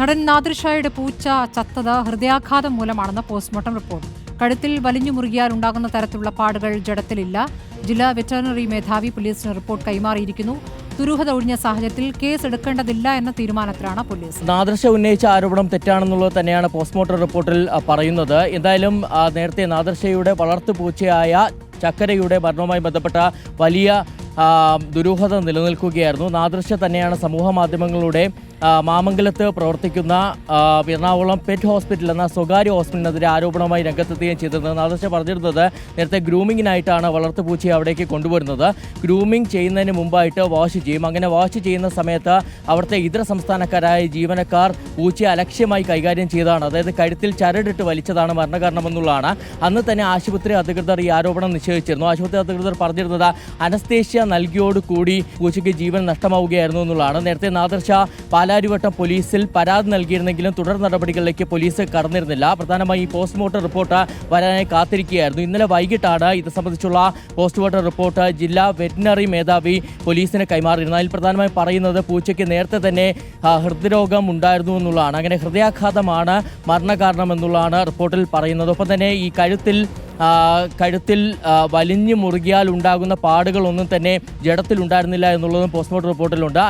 നടൻ നാദിർഷായുടെ പൂച്ച ചത്തത് ഹൃദയാഘാതം മൂലമാണെന്ന് പോസ്റ്റ്മോർട്ടം റിപ്പോർട്ട്. കഴുത്തിൽ വലിഞ്ഞു മുറുകിയാൽ ഉണ്ടാകുന്ന തരത്തിലുള്ള പാടുകൾ ജഡത്തിലില്ല. ജില്ലാ വെറ്ററിനറി മേധാവി പോലീസിന് റിപ്പോർട്ട് കൈമാറിയിരിക്കുന്നു. ദുരൂഹത ഒഴിഞ്ഞ സാഹചര്യത്തിൽ കേസ് എടുക്കേണ്ടതില്ല എന്ന തീരുമാനത്തിലാണ് പോലീസ്. നാദിർഷ ഉന്നയിച്ച ആരോപണം തെറ്റാണെന്നുള്ളത് തന്നെയാണ് പോസ്റ്റ്മോർട്ടം റിപ്പോർട്ടിൽ പറയുന്നത്. എന്തായാലും നേരത്തെ നാദിർഷയുടെ വളർത്തുപൂച്ചയായ ചക്കരയുടെ മരണവുമായി ബന്ധപ്പെട്ട വലിയ ദുരൂഹത നിലനിൽക്കുകയായിരുന്നു. നാദിർഷ തന്നെയാണ് സമൂഹ മാധ്യമങ്ങളുടെ മാമംഗലത്ത് പ്രവർത്തിക്കുന്ന എറണാകുളം പെറ്റ് ഹോസ്പിറ്റൽ എന്ന സ്വകാര്യ ഹോസ്പിറ്റലിനെതിരെ ആരോപണവുമായി രംഗത്തെത്തുകയും ചെയ്തിരുന്നത്. നാദിർഷ പറഞ്ഞിരുന്നത് നേരത്തെ ഗ്രൂമിങ്ങിനായിട്ടാണ് വളർത്തുപൂച്ചയെ അവിടേക്ക് കൊണ്ടുവരുന്നത്. ഗ്രൂമിങ് ചെയ്യുന്നതിന് മുമ്പായിട്ട് വാഷ് ചെയ്യും. അങ്ങനെ വാഷ് ചെയ്യുന്ന സമയത്ത് അവിടുത്തെ ഇതര സംസ്ഥാനക്കാരായ ജീവനക്കാർ പൂച്ചയെ അലക്ഷ്യമായി കൈകാര്യം ചെയ്തതാണ്. അതായത് കഴുത്തിൽ ചരടിട്ട് വലിച്ചതാണ് മരണകാരണമെന്നുള്ളതാണ്. അന്ന് തന്നെ ആശുപത്രി അധികൃതർ ഈ ആരോപണം നിഷേധിച്ചിരുന്നു. ആശുപത്രി അധികൃതർ പറഞ്ഞിരുന്നത് അനസ്തേഷ്യ നൽകിയോടുകൂടി പൂച്ചയ്ക്ക് ജീവൻ നഷ്ടമാവുകയായിരുന്നു എന്നുള്ളതാണ്. നേരത്തെ നാദിർഷ പാലാരിവട്ടം പോലീസിൽ പരാതി നൽകിയിരുന്നെങ്കിലും തുടർ നടപടികളിലേക്ക് പോലീസ് കടന്നിരുന്നില്ല. പ്രധാനമായി ഈ പോസ്റ്റ്മോർട്ടം റിപ്പോർട്ട് വരാനായി കാത്തിരിക്കുകയായിരുന്നു. ഇന്നലെ വൈകിട്ടാണ് ഇത് സംബന്ധിച്ചുള്ള പോസ്റ്റ്മോർട്ടം റിപ്പോർട്ട് ജില്ലാ വെറ്ററിനറി മേധാവി പോലീസിന് കൈമാറിയിരുന്നത്. അതിൽ പ്രധാനമായി പറയുന്നത് പൂച്ചയ്ക്ക് നേരത്തെ തന്നെ ഹൃദ്രോഗം ഉണ്ടായിരുന്നു എന്നുള്ളതാണ്. അങ്ങനെ ഹൃദയാഘാതമാണ് മരണകാരണമെന്നുള്ളതാണ് റിപ്പോർട്ടിൽ പറയുന്നത്. ഒപ്പം തന്നെ ഈ കഴുത്തിൽ വലിഞ്ഞു മുറുകിയാൽ ഉണ്ടാകുന്ന പാടുകളൊന്നും തന്നെ ജഡത്തിൽ ഉണ്ടായിരുന്നില്ല എന്നുള്ളതും പോസ്റ്റ്മോർട്ടം റിപ്പോർട്ടിലുണ്ട്.